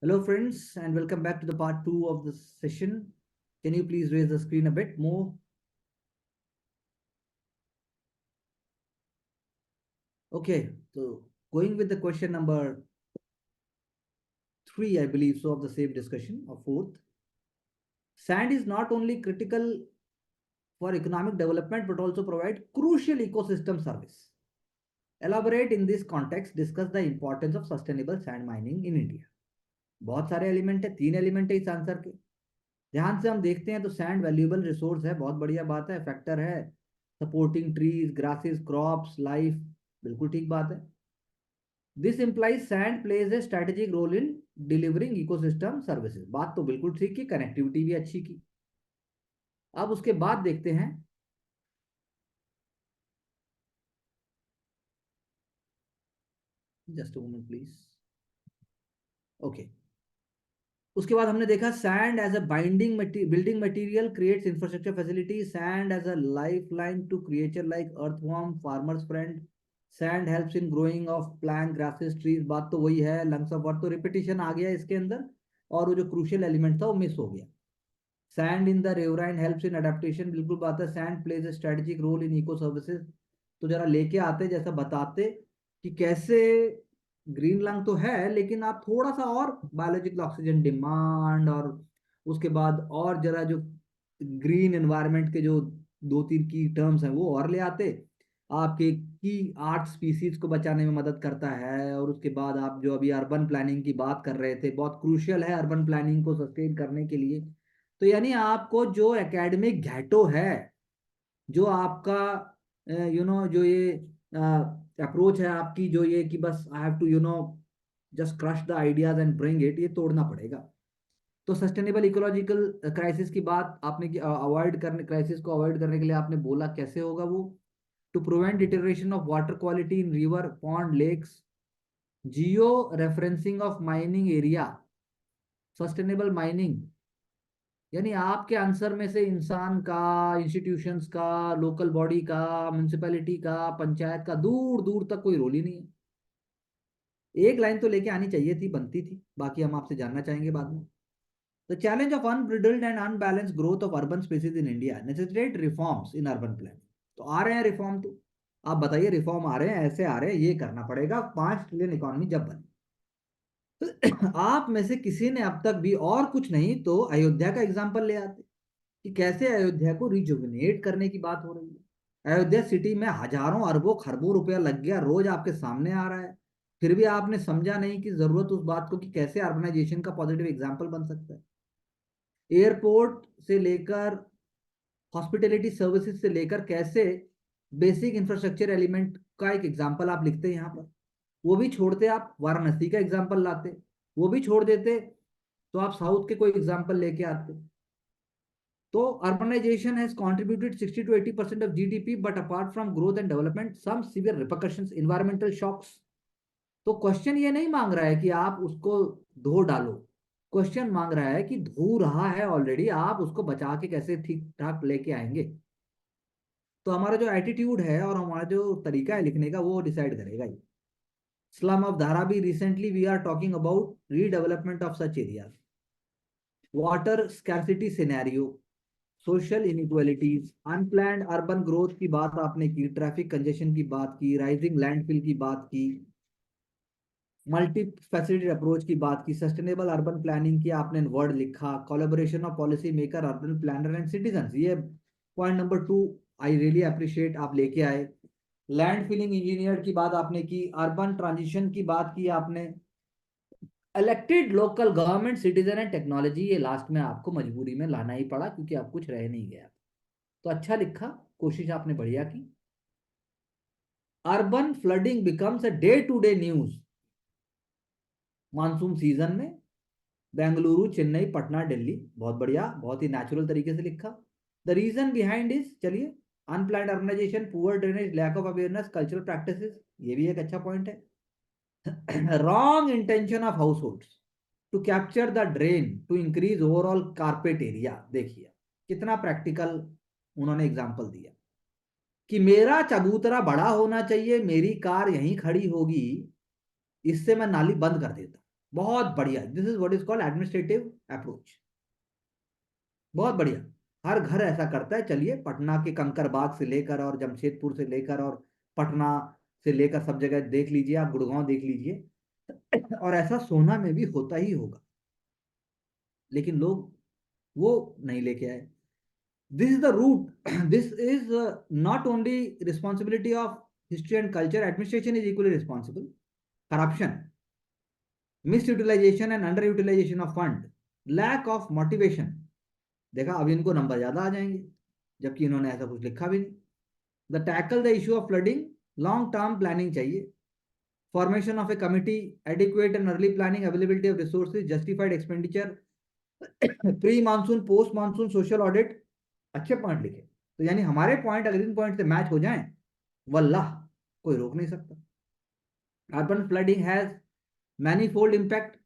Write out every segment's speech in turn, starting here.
Hello friends and welcome back to the part 2 of this session. Can you please raise the screen a bit more? Okay, so going with the question number 3, I believe so, of the same discussion, or fourth. Sand is not only critical for economic development but also provide crucial ecosystem service. Elaborate in this context, discuss the importance of sustainable sand mining in India. बहुत सारे element है, 3 element है इस answer के। ध्यान से हम देखते हैं तो सैंड वैल्यूएबल रिसोर्स है, बहुत बढ़िया बात है, फैक्टर है, supporting trees, grasses, crops, life, बिल्कुल ठीक बात है। This implies sand plays a strategic role in delivering ecosystem services, बात तो बिल्कुल ठीक की, कनेक्टिविटी भी अच्छी की। अब उसके बाद देखते हैं, just a moment please. Okay, उसके बाद हमने देखा sand as a binding building material creates infrastructure facility, sand as a life line to creature like earthworm, farmers friend, sand helps in growing of plant, grasses, trees, बात तो वही है, lungs of earth, तो repetition आ गया इसके अंदर और वो जो क्रूशियल एलिमेंट था वो मिस हो गया। Sand in the riverine helps in adaptation, बिल्कुल बात है, sand plays a strategic role in eco services. तो जरा लेके आते जैसा बताते कि कैसे ग्रीन लंग तो है लेकिन आप थोड़ा सा और बायोलॉजिकल ऑक्सीजन डिमांड और उसके बाद और जरा जो ग्रीन एनवायरनमेंट के जो 2-3 की टर्म्स हैं वो और ले आते, आपके की 8 स्पीसीज को बचाने में मदद करता है। और उसके बाद आप जो अभी अर्बन प्लानिंग की बात कर रहे थे, बहुत क्रूशियल है अर्बन प्लानिंग को सस्टेन करने के लिए। तो यानी आपको जो एकेडमिक घैटो है, जो आपका जो ये अप्रोच है आपकी, जो ये कि बस I have to just crush the ideas and bring it, ये तोड़ना पड़ेगा। तो सस्टेनेबल इकोलॉजिकल क्राइसिस की बात आपने की, अवॉइड करने, क्राइसिस को अवॉइड करने के लिए आपने बोला कैसे होगा वो, to prevent deterioration of water quality in river, pond, lakes, geo referencing of mining area, sustainable mining. यानी आपके आंसर में से इंसान का, इंस्टीट्यूशंस का, लोकल बॉडी का, म्यूनिसिपैलिटी का, पंचायत का दूर दूर तक कोई रोल ही नहीं है। एक लाइन तो लेके आनी चाहिए थी, बनती थी, बाकी हम आपसे जानना चाहेंगे बाद में। The challenge of unbridled and unbalance growth of urban spaces in India necessitate reforms in urban planning. तो आ रहे हैं रिफॉर्म, तो आप बताइए, रिफॉर्म आ रहे हैं, ऐसे आ रहे हैं, ये करना पड़ेगा 5 ट्रिलियन इकोनॉमी जब बने। तो आप में से किसी ने अब तक भी, और कुछ नहीं तो अयोध्या का एग्जाम्पल ले आते कि कैसे अयोध्या को रिजुविनेट करने की बात हो रही है। अयोध्या सिटी में हजारों अरबों खरबों रुपया लग गया, रोज आपके सामने आ रहा है, फिर भी आपने समझा नहीं कि जरूरत उस बात को कि कैसे अर्बनाइजेशन का पॉजिटिव एग्जाम्पल बन सकता है। एयरपोर्ट से लेकर हॉस्पिटैलिटी सर्विसेज से लेकर कैसे बेसिक इंफ्रास्ट्रक्चर एलिमेंट का एक एग्जाम्पल आप लिखते हैं यहाँ पर, वो भी छोड़ते, आप वाराणसी का एग्जाम्पल लाते, वो भी छोड़ देते, तो आप साउथ के कोई एग्जाम्पल लेके आते। तो urbanization has contributed 60 to 80% of GDP, but apart from growth and development, some severe repercussions, environmental shocks. तो क्वेश्चन ये नहीं मांग रहा है कि आप उसको धो डालो, क्वेश्चन मांग रहा है कि धो रहा है ऑलरेडी, आप उसको बचा के कैसे ठीक ठाक लेके आएंगे। तो हमारा जो एटीट्यूड है और हमारा जो तरीका है लिखने का वो डिसाइड करेगा ये। Slum of Dharavi, recently we are talking about redevelopment of such areas, water scarcity scenario, social inequalities, unplanned urban growth की बात आपने की, ट्रैफिक कंजेशन की बात की, राइजिंग लैंडफिल की बात की, मल्टी फैसिलिटेड अप्रोच की बात की, सस्टेनेबल अर्बन प्लानिंग की आपने वर्ड लिखा, collaboration of policy maker, urban planner and citizen, ये point number 2 I really appreciate आप लेके आए। लैंड फिलिंग इंजीनियर की बात आपने की, अर्बन ट्रांजिशन की बात की आपने, elected local government, citizen and technology, ये लास्ट में आपको मजबूरी में लाना ही पड़ा क्योंकि आप कुछ रह नहीं गया। तो अच्छा लिखा, कोशिश आपने बढ़िया की। Urban flooding becomes a day to day news monsoon season में, बेंगलुरु, चेन्नई, पटना, दिल्ली, बहुत बढ़िया, बहुत ही नेचुरल तरीके से लिखा। द रीजन बिहाइंड इज, चलिए, unplanned urbanisation, poor drainage, lack of awareness, cultural practices, ये भी एक अच्छा पॉइंट है। Wrong intention of households to capture the drain to increase overall carpet area, देखिए कितना प्रैक्टिकल उन्होंने एग्जाम्पल दिया कि मेरा चबूतरा बड़ा होना चाहिए, मेरी कार यहीं खड़ी होगी, इससे मैं नाली बंद कर देता, बहुत बढ़िया, this is what is called administrative approach. बहुत बढ़िया, हर घर ऐसा करता है। चलिए, पटना के कंकरबाग से लेकर और जमशेदपुर से लेकर और पटना से लेकर सब जगह देख लीजिए, आप गुड़गांव देख लीजिए, और ऐसा सोना में भी होता ही होगा, लेकिन लोग वो नहीं लेके आए। This is the root, this is not only responsibility of history and culture, administration is equally responsible. Corruption, misutilisation and underutilisation of fund, lack of motivation. देखा, अब इनको नंबर ज्यादा आ जाएंगे, जबकि इन्होंने ऐसा कुछ लिखा भी नहीं। The tackle the issue of flooding, long term planning चाहिए। Formation of a committee, adequate and early planning, availability of resources, justified expenditure, pre monsoon post monsoon social audit. अच्छे पॉइंट लिखे। तो यानी हमारे पॉइंट अगर इन पॉइंट से match हो जाएं, वल्लाह कोई रोक नहीं सकता। Urban flooding has manifold impact,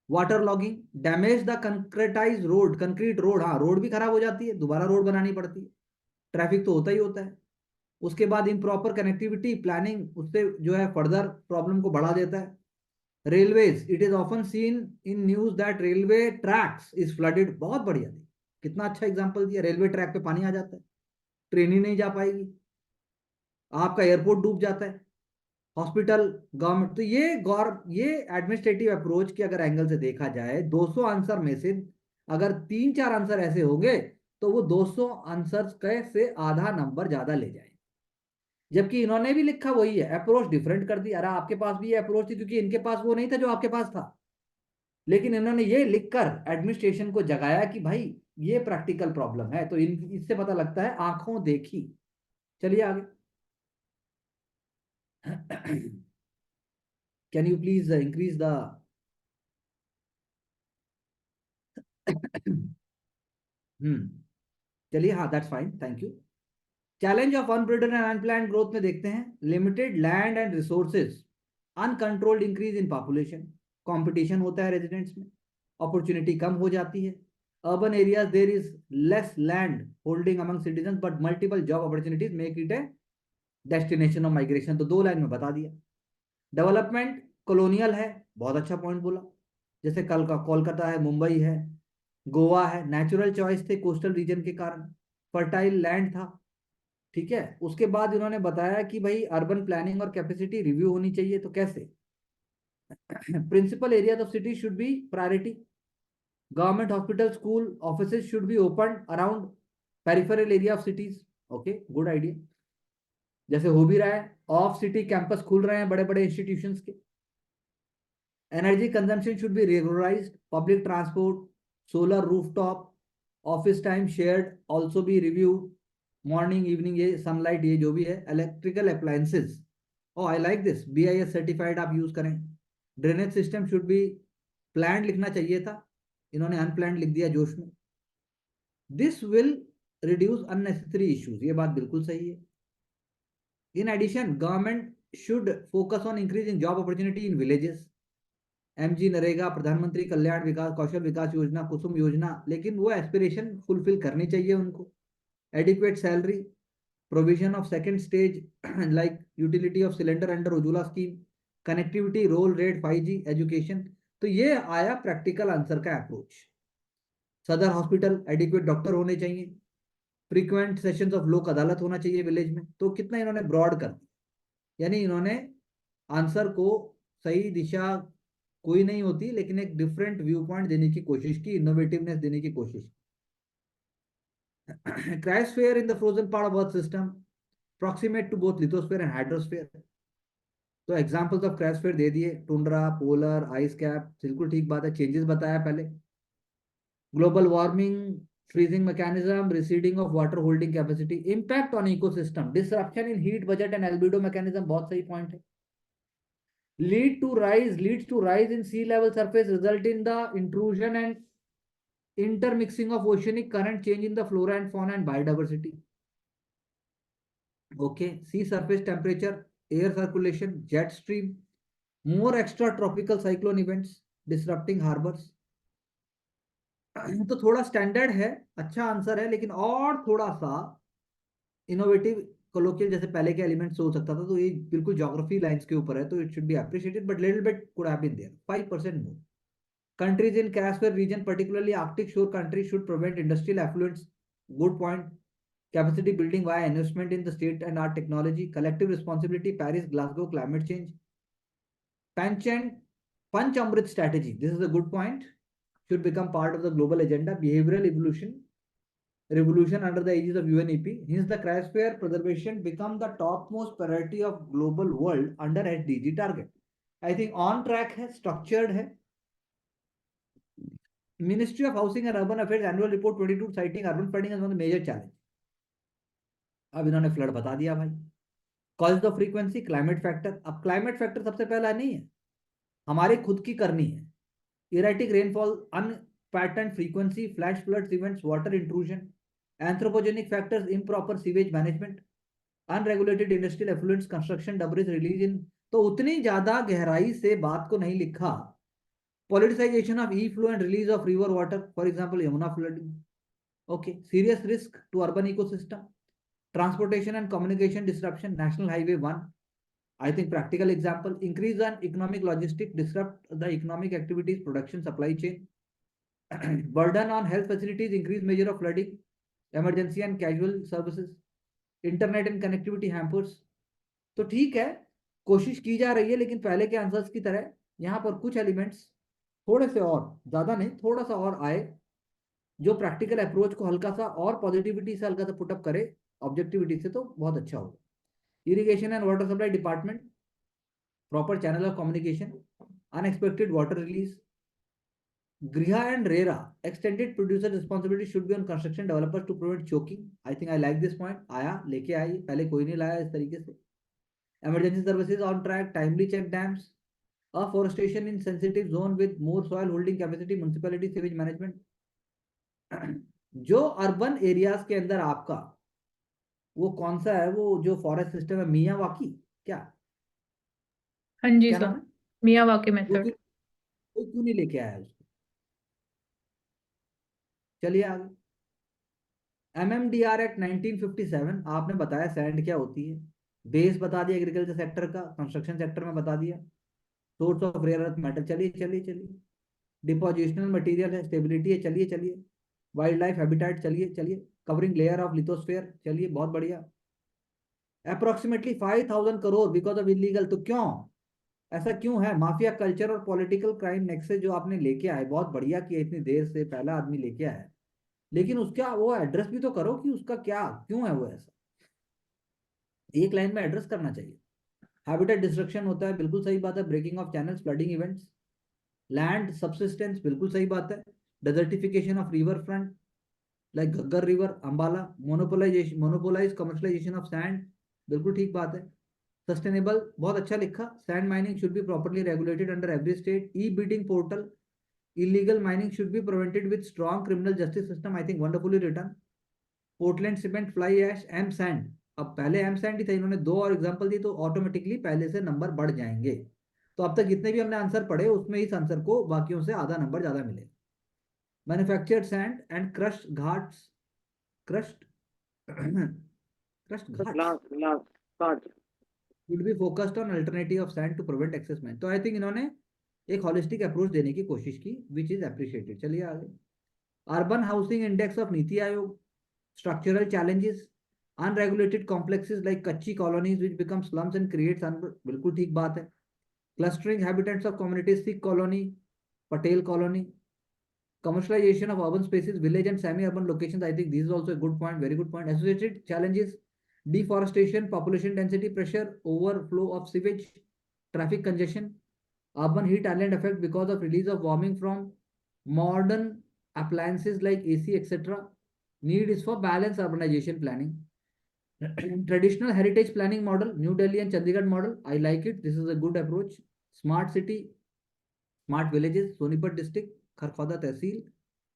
water logging, damage the concretize road, concrete road, हाँ रोड भी खराब हो जाती है, दोबारा रोड बनानी पड़ती है, ट्रैफिक तो होता ही होता है। उसके बाद इम्प्रॉपर कनेक्टिविटी प्लानिंग, उससे जो है फर्दर प्रॉब्लम को बढ़ा देता है। Railways, it is often seen in news that railway tracks is flooded. बहुत बढ़िया थी, कितना अच्छा एग्जांपल दिया, रेलवे ट्रैक पे पानी आ जाता है, ट्रेन ही नहीं जा पाएगी, आपका एयरपोर्ट डूब जाता है, हॉस्पिटल, गवर्नमेंट। तो ये एडमिनिस्ट्रेटिव अप्रोच के अगर एंगल से देखा जाए, 200 आंसर में से अगर 3-4 आंसर ऐसे होंगे, तो वो 200 आंसर से आधा नंबर ज्यादा ले जाए। जबकि इन्होंने भी लिखा वही है, अप्रोच डिफरेंट कर दी। अरे आपके पास भी ये अप्रोच थी, क्योंकि इनके पास वो नहीं था जो आपके पास था, लेकिन इन्होंने ये लिखकर एडमिनिस्ट्रेशन को जगाया कि भाई ये प्रैक्टिकल प्रॉब्लम है। तो इससे पता लगता है आंखों देखी। चलिए आगे। Can you please increase the hmm चलिए, हाँ that's fine, thank you. Challenge of unbridled and unplanned growth में देखते हैं, limited land and resources, uncontrolled increase in population, competition होता है रेजिडेंट्स में, अपॉर्चुनिटी कम हो जाती है। Urban areas there is less land holding among citizen but multiple job opportunities make it a destination of migration. तो 2 लाइन में बता दिया। डेवलपमेंट कॉलोनियल है, बहुत अच्छा पॉइंट बोला। जैसे कल का कोलकाता है, मुंबई है, गोवा है, नेचुरल चॉइस थे कोस्टल रीजन के कारण, फर्टाइल लैंड था। ठीक है, उसके बाद इन्होंने बताया कि भाई अर्बन प्लानिंग और कैपेसिटी रिव्यू होनी चाहिए। तो कैसे? Principal area of city should be priority, government hospital school offices should be open around peripheral area of cities. Okay, good idea. जैसे हो भी रहा है, ऑफ सिटी कैंपस खुल रहे हैं बड़े बड़े इंस्टीट्यूशंस के। Energy consumption should be regularized, public transport, solar rooftop, office time shared also be review, morning evening ये सनलाइट ये जो भी है, electrical appliances, oh I like this, BIS certified आप यूज करें। Drainage system should be plan लिखना चाहिए था, इन्होंने अनप्लान लिख दिया जोश में। This will reduce unnecessary issues, ये बात बिल्कुल सही है। In addition government should focus on increasing job opportunity in villages, MG NREGA, प्रधानमंत्री कल्याण विकास कौशल विकास योजना, कुसुम योजना, लेकिन वो एस्पिरेशन फुलफिल करनी चाहिए उनको। Adequate salary, provision of second stage like utility of cylinder under Ujjwala scheme, connectivity, role rate, 5G, education. तो ये आया प्रैक्टिकल आंसर का अप्रोच। सदर हॉस्पिटल, एडिक्वेट डॉक्टर होने चाहिए, फ्रीक्वेंट सेशंस ऑफ लोक अदालत होना चाहिए विलेज में। तो कितना इन्होंने ब्रॉड कर दिया, यानी इन्होंने आंसर को सही दिशा कोई नहीं होती, लेकिन एक डिफरेंट व्यू पॉइंट देने की कोशिश की, इनोवेटिवनेस देने की कोशिश की। Cryosphere in the frozen part of earth system, proximate to both lithosphere and hydrosphere. तो एग्जांपल्स ऑफ क्रायोस्फीयर दे दिए, टुंड्रा, पोलर, आइस कैप, बिल्कुल ठीक बात है, चेंजेस बताया पहले। Global warming, freezing mechanism, receding of water holding capacity, impact on ecosystem, disruption in heat budget and albedo mechanism, बहुत सही पॉइंट है। Leads to rise in sea level surface, result in the intrusion and intermixing of oceanic current, change in the flora and fauna and biodiversity. Okay, sea surface temperature, air circulation, jet stream, more extra tropical cyclone events disrupting harbors. तो थोड़ा standard है, अच्छा answer है, लेकिन और थोड़ा सा innovative colloquial जैसे पहले के एलिमेंट्स हो सकता था, तो ये बिल्कुल ज्योग्राफी लाइंस के ऊपर है, तो it should be appreciated but little bit could have been there 5% more. Countries in Caspian region, particularly Arctic shore countries, should prevent industrial affluents. Good point. Capacity building via investment in the state and art technology. Collective responsibility. Paris, Glasgow, climate change. Panchamrit strategy. This is a good point. Should become part of the global agenda. Behavioral evolution. Revolution under the aegis of UNEP. Hence, the cryosphere preservation become the topmost priority of global world under SDG target. I think on track है, structured है. Ministry of Housing and Urban Affairs annual report 22 citing urban flooding as one of the major challenge. अब इन्होंने flood बता दिया भाई. Cause of frequency, climate factor. अब climate factor सबसे पहला नहीं है, हमारे खुद की करनी है. Erratic rainfall, unpatterned frequency, flash floods events, water intrusion, anthropogenic factors, improper sewage management, unregulated industrial effluents, construction, debris release in. तो उतनी ज्यादा गहराई से बात को नहीं लिखा. Politicization of e-flow and release of river water, for example, Yamuna flooding. Okay, serious risk to urban ecosystem. Transportation and communication disruption, National Highway 1. I think practical example, increase on economic logistics, disrupt the economic activities, production, supply chain. Burden on health facilities, increased measure of flooding, emergency and casual services. Internet and connectivity hampers. तो ठीक है, कोशिश की जा रही है, लेकिन पहले के आंसर्स की तरह यहाँ पर कुछ एलिमेंट्स थोड़े से और, ज्यादा नहीं, थोड़ा सा और आए, जो प्रैक्टिकल अप्रोच को हल्का सा और पॉजिटिविटी से हल्का सा पुटअप करे ऑब्जेक्टिविटी से, तो बहुत अच्छा होगा. Irrigation and water supply department, proper channel of communication, unexpected water release. Griha and RERA, extended producer responsibility should be on construction developers to prevent choking. I think I like this point. आया, लेके आई, पहले कोई नहीं लाया इस तरीके से. Emergency services on track, timely check dams, afforestation in sensitive zone with more soil holding capacity, municipality sewage management. जो अर्बन एरियाज के अंदर आपका वो कौन सा है, वो जो फॉरेस्ट सिस्टम है, मियावाकी, क्या हाँ जी क्या सर, नाम है, मियावाकी वो मेथड. क्यों नहीं लेके आया उसको. चलिए आगे. MMDR एक्ट 1957, आपने बताया सैंड क्या होती है, बेस बता दिया एग्रीकल्चर सेक्टर का, कंस्ट्रक्शन सेक्टर में बता दिया, source of rare earth metal. चलिए चलिए चलिए. डिपोजिशनल मटेरियल है, स्टेबिलिटी है. चलिए चलिए. Wild life habitat. चलिए चलिए. Covering layer of lithosphere. चलिए बहुत बढ़िया. Approximately 5,000 crore because of illegal. तो क्यों ऐसा क्यों है, माफिया कल्चर और पॉलिटिकल क्राइम नेक्सस जो आपने लेके आए, बहुत बढ़िया किया, इतनी देर से पहला आदमी लेके आया, लेकिन उसका वो एड्रेस भी तो करो कि उसका क्या क्यों है वो ऐसा. एक लाइन में एड्रेस करना चाहिए. हैबिटेट डिस्ट्रक्शन होता है, बिल्कुल सही बात है. Breaking of channels, flooding events, land subsistence, बिल्कुल सही बात है. Desertification of river front like Ghaggar river, Ambala. Monopolise commercialisation of sand, बिल्कुल ठीक बात है. सस्टेनेबल, बहुत अच्छा लिखा. Sand mining should be properly regulated under every state. E bidding portal, illegal mining should be prevented with strong criminal justice system. I think wonderfully written. Portland cement, fly ash, M sand. अब पहले M sand ही था, इन्होंने दो और example दी, तो automatically पहले से number बढ़ जाएंगे. तो अब तक जितने भी हमने आंसर पढ़े उसमें इस आंसर को बाकियों से आधा नंबर ज्यादा मिले. Manufactured sand and crushed Ghats, crushed crushed Ghats would be focused on alternative of sand to prevent excess mine. तो आई थिंक इन्होंने एक होलिस्टिक अप्रोच देने की कोशिश की, विच इज अप्रिशिएटेड. चलिए आगे. Urban housing index of NITI Aayog, structural challenges, unregulated complexes like kachchi colonies which become slums and creates, बिल्कुल ठीक बात है. Clustering habitats of communities, Sikh colony, Patel colony. Commercialization of urban spaces, village and semi-urban locations. I think this is also a good point, very good point. Associated challenges: deforestation, population density pressure, overflow of sewage, traffic congestion, urban heat island effect because of release of warming from modern appliances like AC, etc. Need is for balanced urbanization planning. Traditional heritage planning model, New Delhi and Chandigarh model. I like it. This is a good approach. Smart city, smart villages, Sonipat district, Kharkhoda tehsil,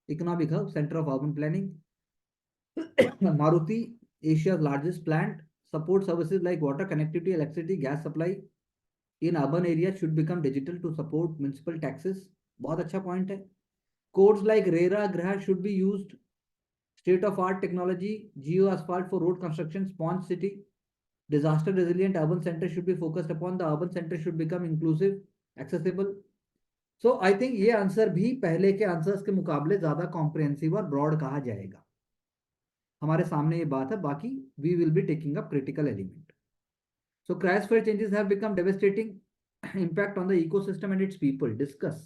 economic hub, centre of urban planning. Maruti, Asia's largest plant. Support services like water connectivity, electricity, gas supply in urban areas should become digital to support municipal taxes. बहुत अच्छा point है. Codes like RERA, GRIHA should be used. State of art technology, geo asphalt for road construction, sponge city. Disaster resilient urban centers should be focused upon. The urban center should become inclusive, accessible. So I think ये answer भी पहले के answers के मुकाबले ज्यादा comprehensive और broad कहा जाएगा. हमारे सामने ये बात है. बाकी we will be taking up critical element. So cryosphere changes have become devastating impact on the ecosystem and its people. Discuss.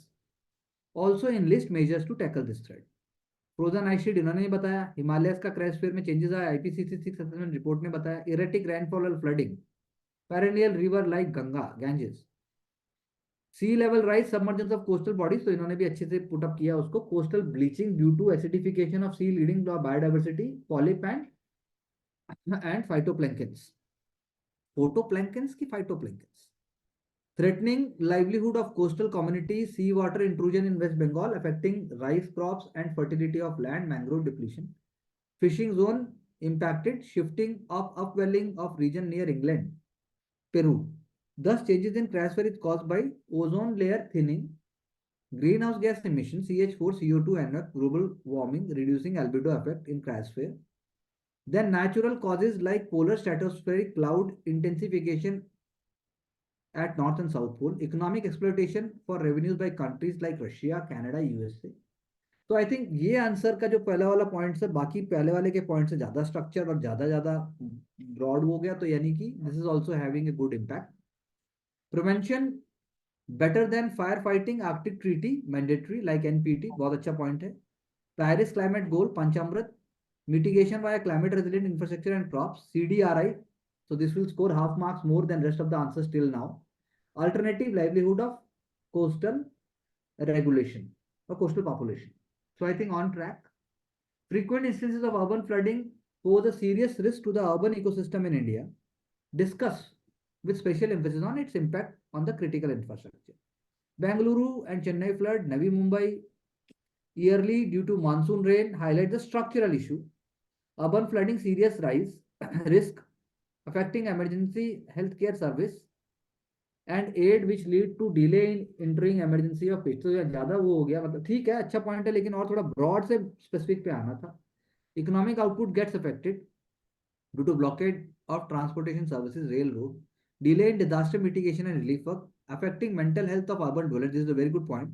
Also enlist measures to tackle this threat. Frozen ice sheet इन्होंने ही बताया. हिमालयस का cryosphere में changes आया. IPCC 6 assessment report ने बताया. Erratic rainfall और flooding. Perennial river like Ganga Ganges. Sea level rise submergence of coastal bodies. तो इन्होंने भी अच्छे से पुट अप किया उसको. Coastal bleaching due to acidification of sea leading to biodiversity polyp and phytoplanktons. Photoplanktons की phytoplanktons. Threatening livelihood of coastal communities, seawater intrusion in West Bengal affecting rice crops and fertility of land, mangrove depletion. Fishing zone impacted, shifting of upwelling of region near England, Peru. Thus, changes in cryosphere is caused by ozone layer thinning, greenhouse gas emission, CH4, CO2, and global warming, reducing albedo effect in cryosphere. Then natural causes like polar stratospheric cloud intensification at North and South Pole, economic exploitation for revenues by countries like Russia, Canada, USA. तो I think ये answer का जो पहला वाला point है, बाकी पहले वाले के पॉइंट से ज्यादा स्ट्रक्चर और ज्यादा ज्यादा ब्रॉड हो गया. तो यानी कि this is also having a good impact. Prevention better than fire fighting, Arctic treaty mandatory like NPT. बहुत अच्छा पॉइंट है. Paris climate goal Panchamrit. Mitigation via climate resilient infrastructure and crops, CDRI. So this will score half marks more than rest of the answers till now. Alternative livelihood of coastal regulation or coastal population. So I think on track. Frequent instances of urban flooding pose a serious risk to the urban ecosystem in India. Discuss with special emphasis on its impact on the critical infrastructure. Bengaluru and Chennai flood, Navi Mumbai yearly due to monsoon rain highlight the structural issue. Urban flooding serious rise risk affecting emergency healthcare service and aid which lead to delay in entering emergency of patient. तो ज्यादा वो हो गया. मतलब ठीक है, अच्छा point है, लेकिन और थोड़ा ब्रॉड से स्पेसिफिक पे आना था. Economic output gets affected due to blockade of transportation services, railroad, delay in disaster mitigation and relief work, affecting mental health of urban dwellers. This is a very good point.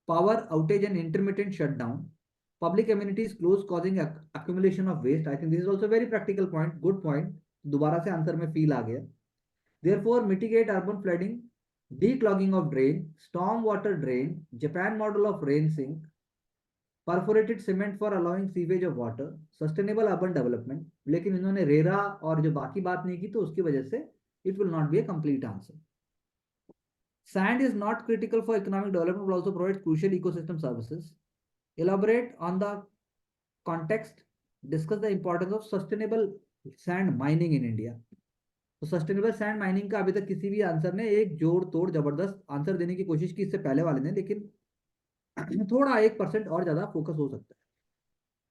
Power outage and intermittent shutdown, public amenities close causing accumulation of waste. I think this is also a very practical point. Good point. दोबारा से answer में feel आ गया. Therefore, mitigate urban flooding, declogging of drain, storm water drain, Japan model of rain sink, perforated cement for allowing seepage of water, sustainable urban development. लेकिन इन्होंने RERA और जो बाकी बात नहीं की, तो उसकी वजह से it will not be a complete answer. Sand is not critical for economic development but also provides crucial ecosystem services. Elaborate on the context. Discuss the importance of sustainable sand mining in India. तो sustainable sand mining का अभी तक किसी भी answer ने एक जोड़ तोड़ जबरदस्त आंसर देने की कोशिश की इससे पहले वाले ने, लेकिन थोड़ा 1% और ज्यादा फोकस हो सकता है.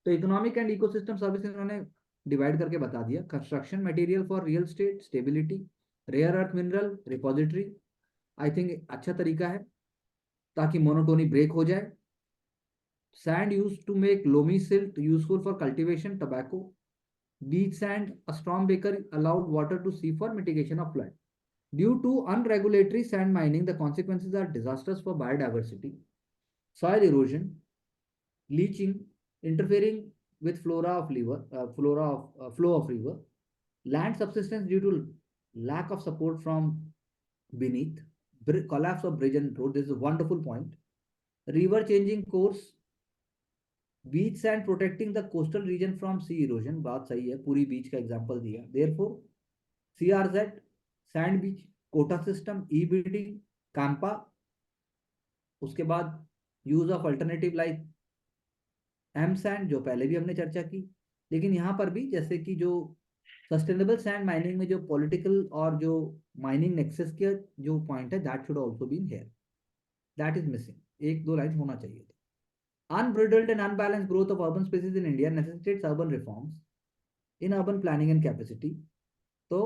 तो इकोनॉमिक एंड इकोसिस्टम सर्विस इन्होंने डिवाइड करके बता दिया. Construction material for real estate stability, rare earth mineral repository. I think अच्छा तरीका है ताकि मोनोटोनी ब्रेक हो जाए. Sand use to make loamy silt useful for cultivation tobacco. Beach sand, a storm breaker allowed water to seep for mitigation of flood. Due to unregulatory sand mining, the consequences are disastrous for biodiversity, soil erosion, leaching, interfering with flora of flow of river, land subsistence due to lack of support from beneath, collapse of bridge and road. This is a wonderful point. River changing course, beach sand protecting the coastal region from sea erosion. बात सही है, पूरी beach का example दिया. Therefore CRZ sand beach, quota system, EBD, CAMPA. उसके बाद use of alternative like M sand जो पहले भी हमने चर्चा की. लेकिन यहाँ पर भी जैसे कि जो सस्टेनेबल सैंड माइनिंग में जो पॉलिटिकल और जो माइनिंग नेक्सस के जो पॉइंट है, that should also be here. That is missing. एक दो लाइन होना चाहिए. Unbridled and unbalanced growth of urban spaces in India necessitates urban reforms in urban planning and capacity. So,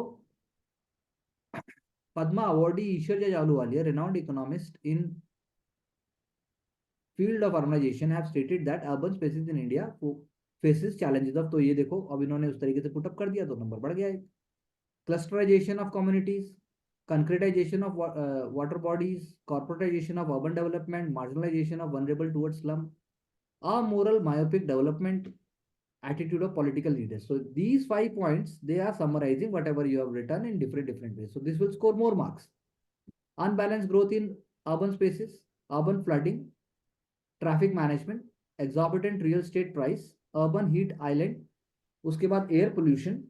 Padma awardee Ishwarja Ahluwalia, renowned economist in field of urbanization, have stated that urban spaces in India faces challenges of. तो ये देखो, अब इन्होंने उस तरीके से put up कर दिया तो नंबर बढ़ गया है. clusterization of communities, concretization of water bodies, corporatization of urban development, marginalization of vulnerable towards slum, amoral myopic development attitude of political leaders. So these 5 points, they are summarizing whatever you have written in different ways. So this will score more marks. Unbalanced growth in urban spaces, urban flooding, traffic management, exorbitant real estate price, urban heat island, उसके बाद air pollution,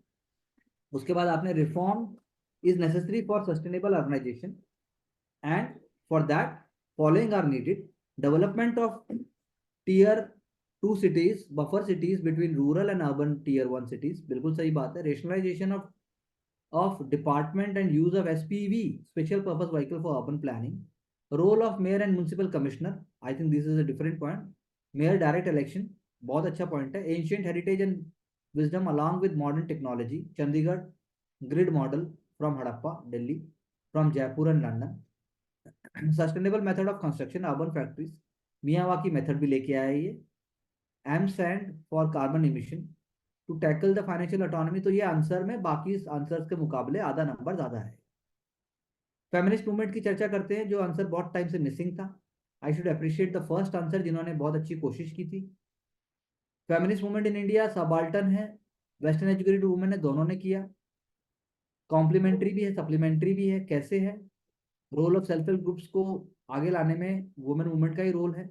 उसके बाद आपने reform is necessary for sustainable urbanisation and for that following are needed development of tier 2 cities, buffer cities between rural and urban tier 1 cities, बिल्कुल सही बात है. Rationalisation of department and use of SPV, special purpose vehicle for urban planning, role of mayor and municipal commissioner, I think this is a different point. Mayor direct election, बहुत अच्छा point है. Ancient heritage and wisdom along with modern technology, Chandigarh grid model from Harappa, Delhi, from Jaipur and London. Sustainable method of construction, urban factories, Miyawaki method भी लेके आया ये. AMSAND for carbon emission to tackle the financial autonomy. तो ये answer में बाकी answers के मुकाबले आधा नंबर ज्यादा है. फेमिनिस्ट मूवमेंट की चर्चा करते हैं, जो आंसर बहुत टाइम से मिसिंग था. I should appreciate the first answer जिन्होंने बहुत अच्छी कोशिश की थी. Feminist movement in India subaltern है, वेस्टर्न एजुकेटेड वुमेन है, दोनों ने किया. कॉम्प्लीमेंट्री भी है, सप्लीमेंट्री भी है. कैसे है? Role of self help groups को आगे लाने में वुमेन मूवमेंट का ही रोल है.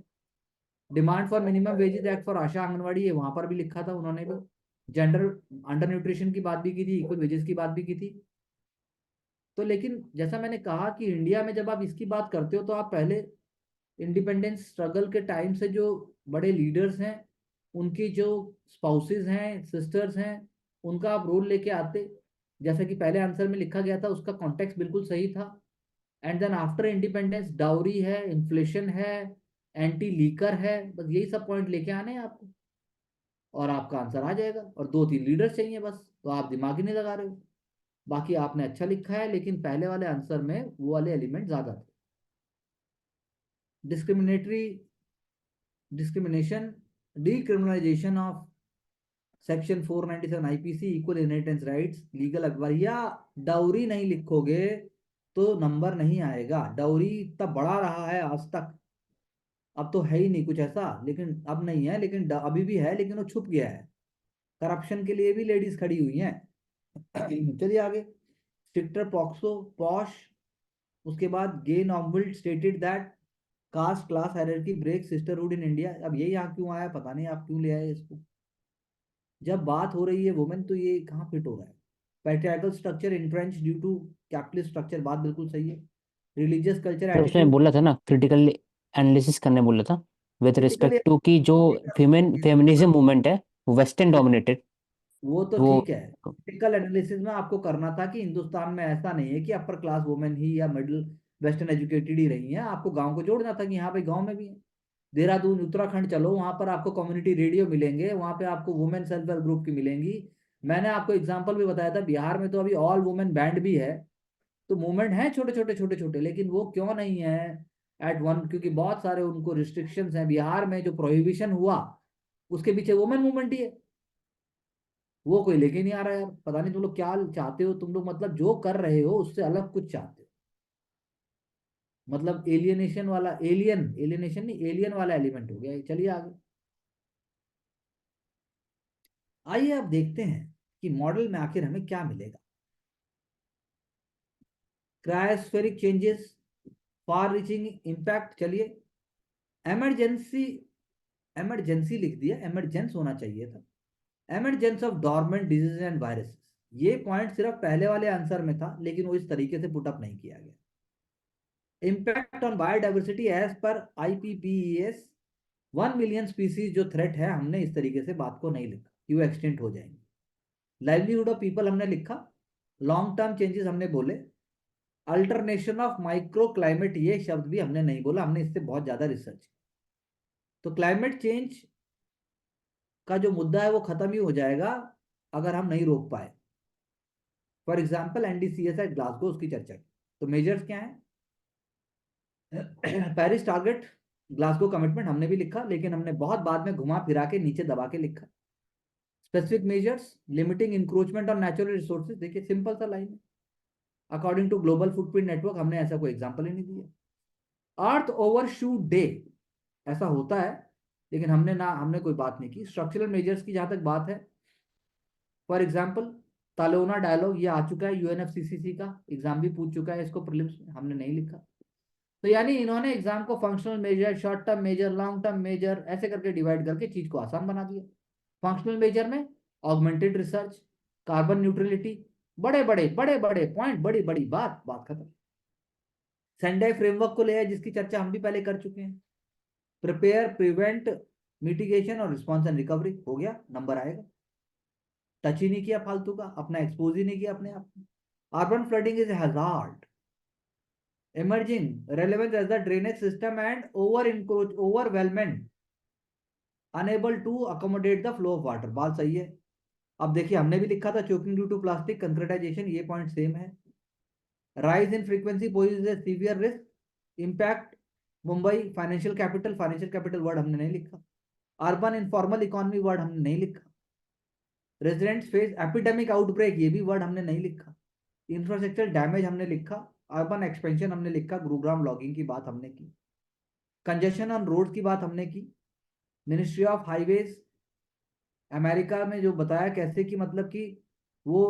Demand for minimum wages act for ASHA anganwadi है, वहां पर भी लिखा था उन्होंने भी. जेंडर अंडर न्यूट्रिशन की बात भी की थी, इक्वल वेजेस की बात भी की थी. तो लेकिन जैसा मैंने कहा कि इंडिया में जब आप इसकी बात करते हो तो आप पहले इंडिपेंडेंस स्ट्रगल के टाइम से जो बड़े लीडर्स हैं, उनकी जो स्पाउसेस हैं, सिस्टर्स हैं, उनका आप रोल लेके आते. जैसा कि पहले आंसर में लिखा गया था, उसका कॉन्टेक्स्ट बिल्कुल सही था. And then after independence dowry है, इन्फ्लेशन है, एंटी लीकर है, बस यही सब पॉइंट लेके आने हैं आपको और आपका आंसर आ जाएगा. और 2-3 लीडर्स चाहिए बस, तो आप दिमाग ही नहीं लगा रहे हो. बाकी आपने अच्छा लिखा है, लेकिन पहले वाले आंसर में वो वाले एलिमेंट ज्यादा थे. Discriminatory discrimination, decriminalisation of section 497 IPC, equal inheritance rights, legal. भैया डाउरी नहीं लिखोगे तो नंबर नहीं आएगा. डाउरी इतना बड़ा रहा है आज तक, अब तो है ही नहीं कुछ ऐसा. लेकिन अब नहीं है, लेकिन अभी भी है, लेकिन वो छुप गया है. करप्शन के लिए भी लेडीज खड़ी हुई हैं. चलिए आगे. स्ट्रिक्टर पॉक्सो पॉश, उसके बाद गे नॉर्मल stated that caste class hierarchy break sisterhood in India. अब ये यहाँ क्यों आया पता नहीं, आप क्यों ले आए इसको. जब बात हो रही है वुमेन तो ये कहाँ फिट हो रहा है. Patriarchal structure entrench due to capitalist structure, बात बिल्कुल सही है. रिलीजियस कल्चर फिर उसमें एटीट्यूड, बोला था ना, क्रिटिकल एनालिसिस करने बोला था विद क्रिटिकली रिस्पेक्ट टू कि जो फेमिनिज्म मूवमेंट है वो वेस्टर्न डोमिनेटेड. वो तो वो ठीक है. क्रिटिकल एनालिसिस में आपको करना था कि हिंदुस्तान में ऐसा नहीं है कि अपर क्लास वुमेन ही या मिडिल वेस्टर्न एजुकेटेड ही रही हैं. आपको गांव को जोड़ना था कि हाँ भाई गांव में भी है. देहरादून उत्तराखंड चलो, वहां पर आपको कम्युनिटी रेडियो मिलेंगे, वहां पे आपको वुमेन सेल्फ हेल्प ग्रुप की मिलेंगी. मैंने आपको एग्जांपल भी बताया था, बिहार में तो अभी ऑल वुमेन बैंड भी है. तो मूवमेंट है छोटे छोटे छोटे छोटे, लेकिन वो क्यों नहीं है एट वन? क्योंकि बहुत सारे उनको रिस्ट्रिक्शंस हैं. बिहार में जो प्रोहिबिशन हुआ उसके पीछे वुमेन मूवमेंट ही है. वो कोई लेके नहीं आ रहा यार. पता नहीं तुम लोग क्या चाहते हो. तुम लोग मतलब जो कर रहे हो उससे अलग कुछ चाहते हो. मतलब एलियनेशन वाला, एलियनेशन नहीं, एलियन वाला एलिमेंट हो गया. चलिए आगे. आइए अब देखते हैं कि मॉडल में आखिर हमें क्या मिलेगा. क्रायोस्फेरिक चेंजेस, फार रीचिंग इम्पैक्ट. चलिए. एमरजेंसी, एमरजेंसी लिख दिया, एमरजेंस होना चाहिए था. Emergence of dormant disease and viruses, ये पॉइंट सिर्फ पहले वाले आंसर में था, लेकिन वो इस तरीके से पुटअप नहीं किया गया. Impact on biodiversity as per IPPES, 1 million species जो थ्रेट है, हमने इस तरीके से बात को नहीं लिखा कि वो एक्सटेंट हो जाएंगे. लाइवलीहुड ऑफ पीपल हमने लिखा. लॉन्ग टर्म चेंजेस हमने बोले. अल्टरनेशन ऑफ माइक्रो क्लाइमेट, ये शब्द भी हमने नहीं बोला, हमने इससे बहुत ज्यादा रिसर्च. तो क्लाइमेट चेंज का जो मुद्दा है वो खत्म ही हो जाएगा अगर हम नहीं रोक पाए. फॉर एग्जाम्पल NDCS है ग्लासगो, उसकी चर्चा की. तो मेजर्स क्या है? पेरिस टारगेट, ग्लासगो कमिटमेंट हमने भी लिखा, लेकिन हमने बहुत बाद में घुमा फिरा के नीचे दबा के लिखा. Specific measures limiting encroachment on natural resources, देखिए सिंपल सा लाइन है, according to global footprint network, हमने ऐसा कोई एग्जांपल ही नहीं दिया। अर्थ ओवरशूट डे, ऐसा होता है लेकिन हमने कोई बात नहीं की। स्ट्रक्चरल मेजर्स की जहां तक बात है, फॉर एग्जांपल तालोना डायलॉग, ये आ चुका है, यूएनएफसीसीसी का एग्जाम भी पूछ चुका है इसको प्रीलिम्स में, हमने नहीं लिखा। तो यानी इन्होंने एग्जाम को functional measure, short term measure, long term measure ऐसे करके डिवाइड करके चीज को आसान बना दिया। फंक्शनल मेजर में ऑगमेंटेड रिसर्च, कार्बन न्यूट्रलिटी, बड़े बड़े पॉइंट, बड़ी बड़ी बात खत्म। सेंडाई फ्रेमवर्क को ले आए, जिसकी चर्चा हम भी पहले कर चुके हैं। प्रिपेयर, प्रिवेंट, मिटिगेशन और रिस्पॉन्स एंड रिकवरी, हो गया, नंबर आएगा। टच ही नहीं किया फालतू का, अपना एक्सपोज ही नहीं किया अपने आप। Urban flooding is a hazard, emerging relevance as the drainage system and overwhelming, unable to accommodate the flow of water, बात सही है। अब देखिए हमने भी लिखा था choking due to plastic concretization, ये पॉइंट सेम है। rise in frequency poses a severe risk, impact Mumbai financial capital word हमने नहीं लिखा। अर्बन इनफॉर्मल इकोनॉमी वर्ड हमने नहीं लिखा। रेजिडेंट्स फेस एपिडेमिक आउटब्रेक, ये भी वर्ड हमने नहीं लिखा। इंफ्रास्ट्रक्चर डैमेज हमने लिखा। अर्बन एक्सपेंशन हमने लिखा। गुरुग्राम लॉगिंग की बात हमने की। कंजेशन ऑन रोड की बात हमने की। मिनिस्ट्री ऑफ हाईवेज अमेरिका में जो बताया कैसे कि मतलब कि वो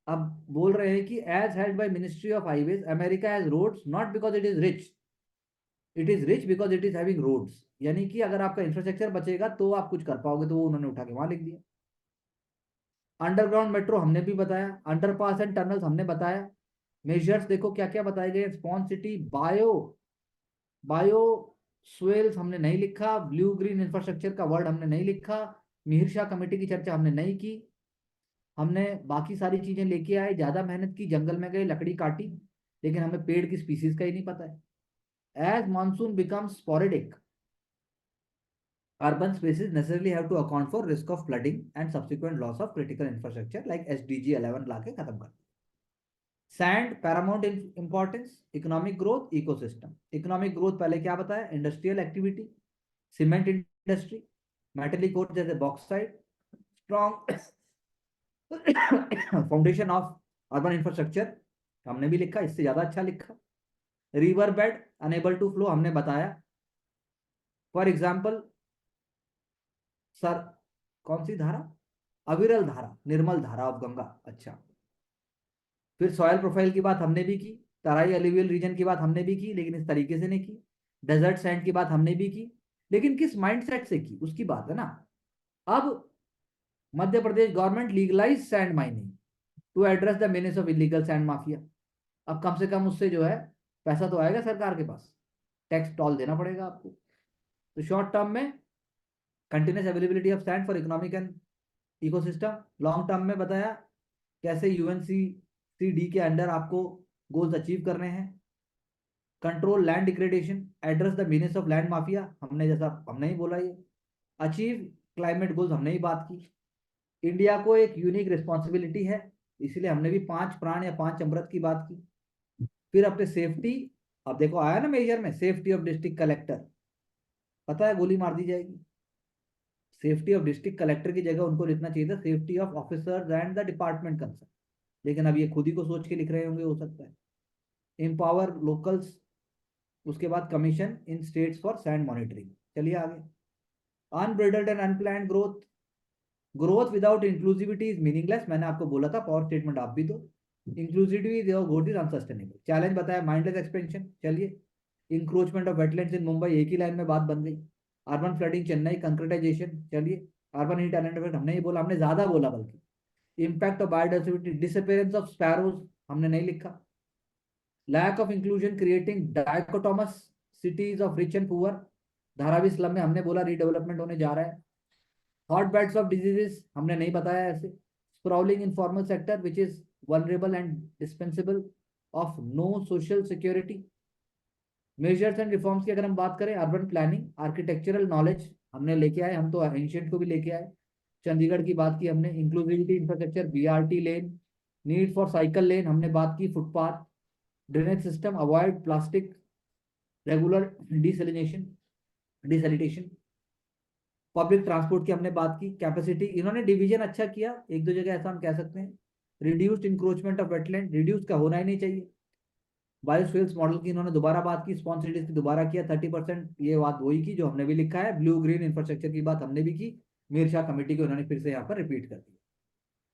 अब बोल रहे हैं कि as held by ministry of highways America has roads not because it is rich, it is rich because it is having roads. यानी कि अगर आपका इंफ्रास्ट्रक्चर बचेगा तो आप कुछ कर पाओगे, तो वो उन्होंने उठा के वहां लिख दिया। अंडरग्राउंड मेट्रो हमने भी बताया। अंडरपास एंड टनल्स हमने बताया। मेजर्स देखो क्या क्या बताए गए। स्पॉन सिटी, बायो स्वेल्स हमने नहीं लिखा। ब्लू ग्रीन इंफ्रास्ट्रक्चर का वर्ड हमने नहीं लिखा। मिहिर शाह कमेटी की चर्चा हमने नहीं की। हमने बाकी सारी चीजें लेके आए, ज्यादा मेहनत की, जंगल में गए, लकड़ी काटी, लेकिन हमें पेड़ की स्पीसीज का ही नहीं पता है। As monsoon becomes sporadic, urban spaces necessarily have to account for risk of flooding and subsequent loss of critical infrastructure like SDG 11 लाके खत्म कर। Sand paramount importance, economic growth, ecosystem. Economic growth पहले क्या बताया, industrial activity, cement industry, metallic ore जैसे bauxite, strong foundation of urban infrastructure हमने भी लिखा, इससे ज्यादा अच्छा लिखा। River bed enable to flow हमने बताया। फॉर एग्जाम्पल सर, कौन सी धारा, अविरल धारा, निर्मल धारा ऑफ गंगा। अच्छा, फिर सॉयल प्रोफाइल की बात हमने भी की। तराई एलुवियल रीजन की बात हमने भी की, लेकिन इस तरीके से नहीं की। डेजर्ट सैंड की बात हमने भी की, लेकिन किस माइंडसेट से की उसकी बात है ना। अब Madhya Pradesh government legalise sand mining to address the menace of illegal sand mafia. अब कम से कम उससे जो है पैसा तो आएगा सरकार के पास, टैक्स टॉल देना पड़ेगा आपको। तो शॉर्ट टर्म में continuous availability of sand for economic and ecosystem. Long term में बताया कैसे यूएनसीसीडी के अंडर आपको गोल्स अचीव करने हैं। Control land degradation, address the menace of land mafia, हमने जैसा हमने ही बोला ये। अचीव क्लाइमेट गोल्स हमने ही बात की। इंडिया को एक यूनिक रिस्पॉन्सिबिलिटी है, इसलिए हमने भी 5 प्राण या 5 अमृत की बात की। फिर अपने सेफ्टी, अब देखो आया ना मेजर में, सेफ्टी ऑफ डिस्ट्रिक्ट कलेक्टर, पता है गोली मार दी जाएगी। सेफ्टी ऑफ डिस्ट्रिक्ट कलेक्टर की जगह उनको लिखना चाहिए था safety of officers and the department concern, लेकिन अब ये खुद ही को सोच के लिख रहे होंगे, हो सकता है। एम्पावर लोकल्स, उसके बाद commission in states for sand monitoring. चलिए आगे। Unbridled and unplanned growth, growth without inclusivity is meaningless, मैंने आपको बोला था, पावर स्टेटमेंट आप भी दो। Inclusivity growth is unsustainable. Challenge बताया माइंडलेस एक्सपेंशन। चलिए, encroachment of wetlands in Mumbai, एक ही लाइन में बात बन गई। Urban flooding Chennai, concretisation. चलिए, अर्बन हीट आइलैंड इफेक्ट हमने ही बोला, हमने ज्यादा बोला बल्कि। Impact of biodiversity, disappearance of sparrows हमने नहीं लिखा। Lack of inclusion creating dichotomous cities of rich and poor, Dharavi slum में हमने बोला रीडेवलपमेंट होने जा रहा है। हॉट बेड्स ऑफ डिजीजेस हमने नहीं बताया ऐसे। Sprawling informal sector which is vulnerable and dispensable of no social security. Measures and reforms की अगर हम बात करें, अर्बन प्लानिंग, आर्किटेक्चरल नॉलेज हमने लेके आए, हम तो एंशियंट को भी लेके आए। चंडीगढ़ की बात की हमने। Inclusivity infrastructure, BRT lane, need for cycle lane हमने बात की। Footpath, drainage system, avoid plastic, regular desalination, desalination. Public transport की हमने बात की, कैपेसिटी इन्होंने डिवीजन अच्छा किया, एक दो जगह ऐसा हम कह सकते हैं। Reduced encroachment of wetland, reduce का होना ही नहीं चाहिए। बायोस्फील्स मॉडल की इन्होंने दोबारा बात की, स्पॉन्सिडिटीज की दोबारा किया, 30%, ये बात वही की जो हमने भी लिखा है। ब्लू ग्रीन इंफ्रास्ट्रक्चर की बात हमने भी की, मीर शाह कमेटी को उन्होंने फिर से यहाँ पर रिपीट कर दिया।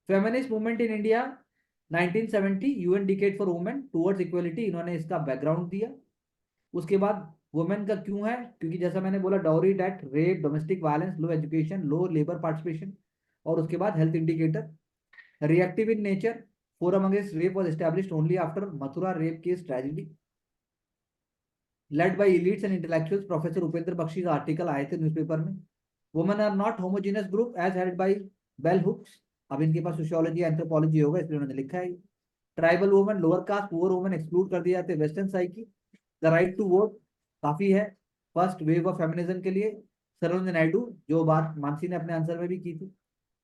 Feminist movement in India 1970, UN decade for women towards equality, इन्होंने इसका बैकग्राउंड दिया। उसके बाद वुमेन का क्यों है, क्योंकि जैसा मैंने बोला, dowry, debt, rape, domestic violence, low education, low labour participation. और उसके बाद health indicator, reactive in nature, forum against rape was established only after Mathura rape case tragedy, led by elites and intellectuals. Professor Upendra Bakshi का article आए थे newspaper में। Women are not homogeneous group as held by bell hooks, अब इनके पास sociology anthropology होगा इसलिए उन्होंने लिखा है। Tribal women, lower caste, poor women exclude कर दिया जाते western psyche. The right to vote काफी है, फर्स्ट वेव ऑफ फेमिनिज्म के लिए। सरोजिनी नायडू, जो बात मानसी ने अपने आंसर में भी की थी,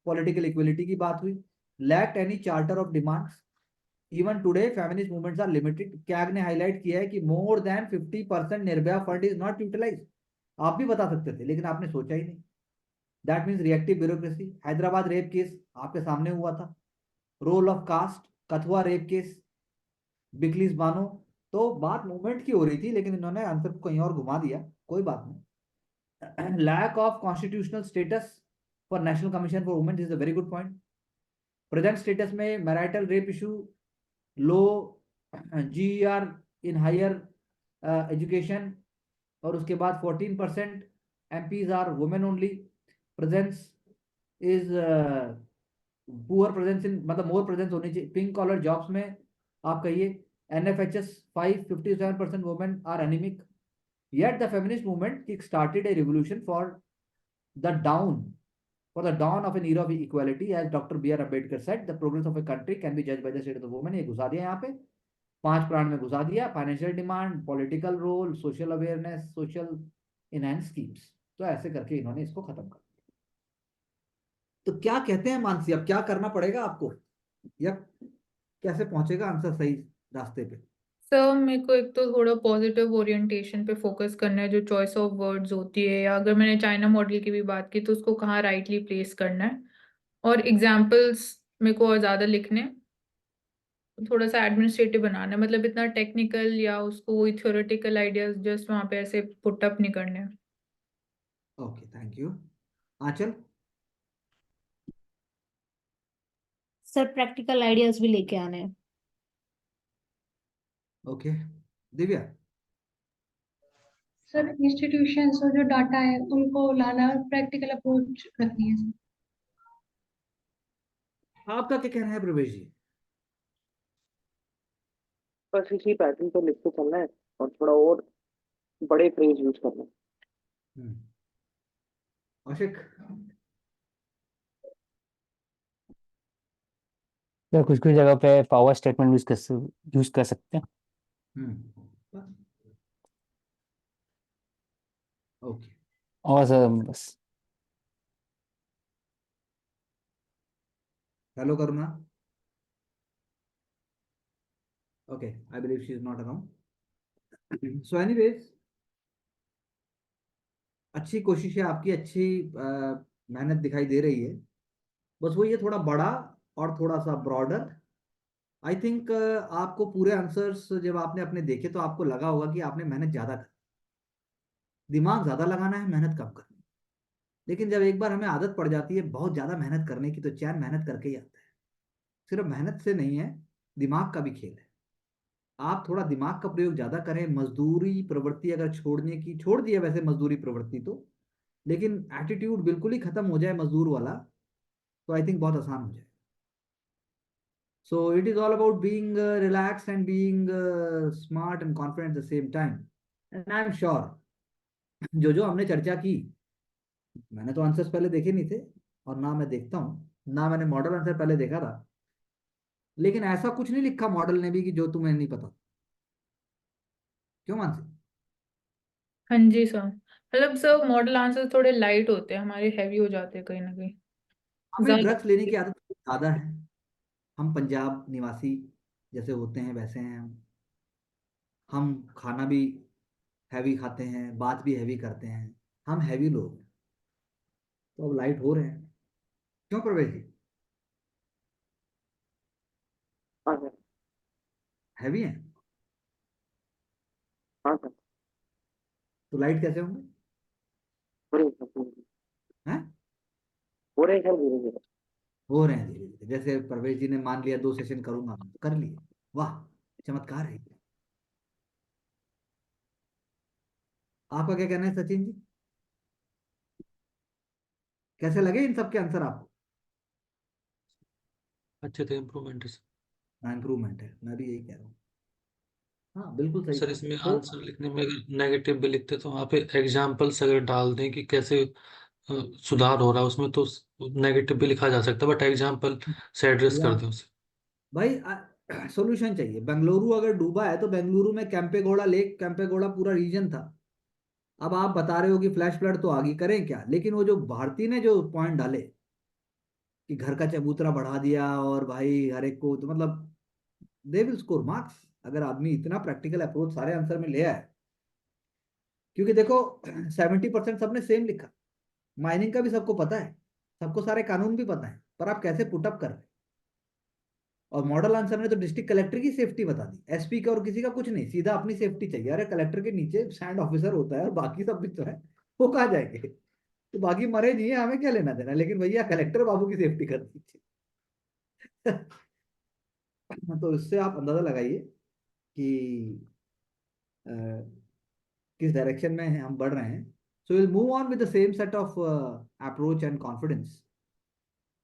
पॉलिटिकल इक्वलिटी की बात हुई। Lacked any charter of demands, even today feminist movements are limited. CAG ने हाईलाइट किया है कि more than 50% Nirbhaya fund is not utilise. आप भी बता सकते थे लेकिन आपने सोचा ही नहीं। That means reactive bureaucracy. Hyderabad rape case आपके सामने हुआ था। Role of caste, Kathua rape case, Bilkis Bano. तो बात मूवमेंट की हो रही थी लेकिन इन्होंने आंसर को कहीं और घुमा दिया, कोई बात नहीं। Lack of constitutional status for national commission for women is a very good point. Present status में marital rape issue, low GER in higher education, और उसके बाद 14% MPs are women only. Presence is poor presence in, मतलब more presence होनी चाहिए pink collar jobs में। आप कहिए NFHS 5, 57% women are anaemic. Yet the feminist movement kick-started a revolution for the dawn of an era of equality, as Dr. B.R. Ambedkar said, the progress of a country can be judged by the state of the woman। ये घुसा दिया यहाँ पे, 5 प्राण में घुसा दिया, financial demand, political role, social awareness, social enhance schemes. तो ऐसे करके इन्होंने इसको खत्म कर दिया। तो क्या कहते हैं मानसी, अब क्या करना पड़ेगा आपको, या कैसे पहुंचेगा आंसर सही रास्ते पे? सर मेरे को एक तो थोड़ा पॉजिटिव ओरिएंटेशन पे फोकस करना है, जो चॉइस ऑफ वर्ड्स होती है, या अगर मैंने चाइना मॉडल की भी बात की तो उसको कहाँ राइटली प्लेस करना है। और एग्जाम्पल्स मेरे को और ज़्यादा लिखने, थोड़ा सा एडमिनिस्ट्रेटिव बनाना है, मतलब इतना टेक्निकल या उसको वही थ्योरेटिकल आइडियाज जस्ट वहाँ पे ऐसे पुट अप नहीं करने। Okay, thank you. Aanchal? Sir practical ideas भी लेके आने हैं। ओके, दिव्या? सर इंस्टीट्यूशंस और जो डाटा है उनको लाना, प्रैक्टिकल अप्रोच रखनी है सर। आपका क्या कहना है प्रवेश जी? बस इसी पैटर्न पे लिख के चलना है और थोड़ा और बड़े फ्रेज यूज करना है। आशिक? या कुछ कुछ जगह पे पावर स्टेटमेंट यूज कर सकते हैं। ओके, और सर बस। Hello Karuna? Okay, I believe she is not around. So anyways, अच्छी कोशिश है आपकी, अच्छी मेहनत दिखाई दे रही है। बस वो ये थोड़ा बड़ा और थोड़ा सा ब्रॉडर। आई थिंक आपको पूरे आंसर्स जब आपने अपने देखे तो आपको लगा होगा कि आपने मेहनत ज्यादा कर, दिमाग ज्यादा लगाना है, मेहनत कम करनी। लेकिन जब एक बार हमें आदत पड़ जाती है बहुत ज्यादा मेहनत करने की तो चैन मेहनत करके ही आता है। सिर्फ मेहनत से नहीं है, दिमाग का भी खेल है। आप थोड़ा दिमाग का प्रयोग ज्यादा करें, मजदूरी प्रवृत्ति अगर छोड़ने की, छोड़ दिया वैसे मजदूरी प्रवृत्ति तो, लेकिन एटीट्यूड बिल्कुल ही खत्म हो जाए मजदूर वाला, तो आई थिंक बहुत आसान हो जाए। So it is all about being relax and being smart and confident at the same time. And I am sure जो हमने चर्चा की, मैंने तो आंसर्स पहले देखे नहीं थे, और ना मैं देखता हूँ, ना मैंने मॉडल आंसर पहले देखा था, लेकिन ऐसा कुछ नहीं लिखा मॉडल ने भी कि जो तुम्हें नहीं पता। क्यों मानसी? हाँ जी सर, मतलब सर मॉडल आंसर थोड़े लाइट होते हैं, हमारे हैवी हो जाते हैं कहीं ना कहीं हमें ज्यादा। ड्रग्स लेने की आदत बहुत ज्यादा है। हम पंजाब निवासी जैसे होते हैं वैसे हैं हम खाना भी हैवी खाते हैं, बात भी हैवी करते हैं, हम हैवी लोग हैं। तो अब लाइट हो रहे हैं, क्यों प्रवेश जी? हाँ सर। हैवी है हाँ सर। तो लाइट कैसे होंगे? हो रहे हैं सर, हैं? हो रहे हैं सर धीरे धीरे। हो रहे हैं धीरे धीरे। जैसे प्रवेश जी ने मान लिया 2 सेशन करूंगा मैं, तो कर लिए। वाह, चमत्कार है। आपका क्या कहना है सचिन जी? कैसे लगे इन सब के आंसर आपको? अच्छे थे, इम्प्रूवमेंट है हाँ, इम्प्रूवमेंट है, मैं भी यही कह रहा हूँ। हाँ, बिल्कुल सही सर। कहा। इसमें तो आंसर लिखने में अगर नेगेटिव भी लिखते तो वहाँ पे एग्जाम्पल्स अगर डाल दें कि कैसे सुधार हो रहा है उसमें, तो नेगेटिव भी लिखा जा सकता है, बट एग्जाम्पल से एड्रेस या कर दें उसे। भाई सॉल्यूशन चाहिए। बेंगलुरु अगर डूबा है तो बेंगलुरु में कैंपेगौड़ा लेक, कैंपेगौड़ा पूरा रीजन था। अब आप बता रहे हो कि फ्लैश फ्लड तो आगे, करें क्या? लेकिन वो जो भारती ने जो पॉइंट डाले कि घर का चबूतरा बढ़ा दिया और भाई हर एक को, तो मतलब दे विल स्कोर मार्क्स अगर आदमी इतना प्रैक्टिकल अप्रोच सारे आंसर में ले आए। क्योंकि देखो 70% सबने सेम लिखा। माइनिंग का भी सबको पता है, सबको सारे कानून भी पता है, पर आप कैसे पुटअप कर रहे हैं। और मॉडल आंसर ने तो डिस्ट्रिक्ट कलेक्टर की सेफ्टी बता दी, एसपी का और किसी का कुछ नहीं, सीधा अपनी सेफ्टी चाहिए। अरे कलेक्टर के नीचे सैंड ऑफिसर होता है और बाकी सब भी तो है, वो कहाँ जाएंगे? तो बाकी मरे नहीं है, हमें क्या लेना देना, लेकिन भैया कलेक्टर बाबू की सेफ्टी कर दीजिए। तो इससे आप अंदाजा लगाइए कि अ, किस डायरेक्शन में हम बढ़ रहे हैं। So will move on with the same set of approach and confidence,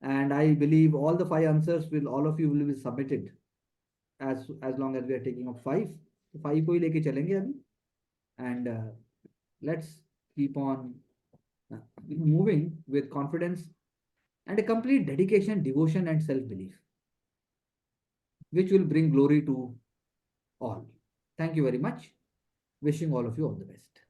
and I believe all the 5 answers will, all of you will be submitted as long as we are taking up 5, तो 5 को ही लेके चलेंगे अभी। and let's keep on moving with confidence and a complete dedication, devotion and self belief, which will bring glory to all. Thank you very much. Wishing all of you all the best.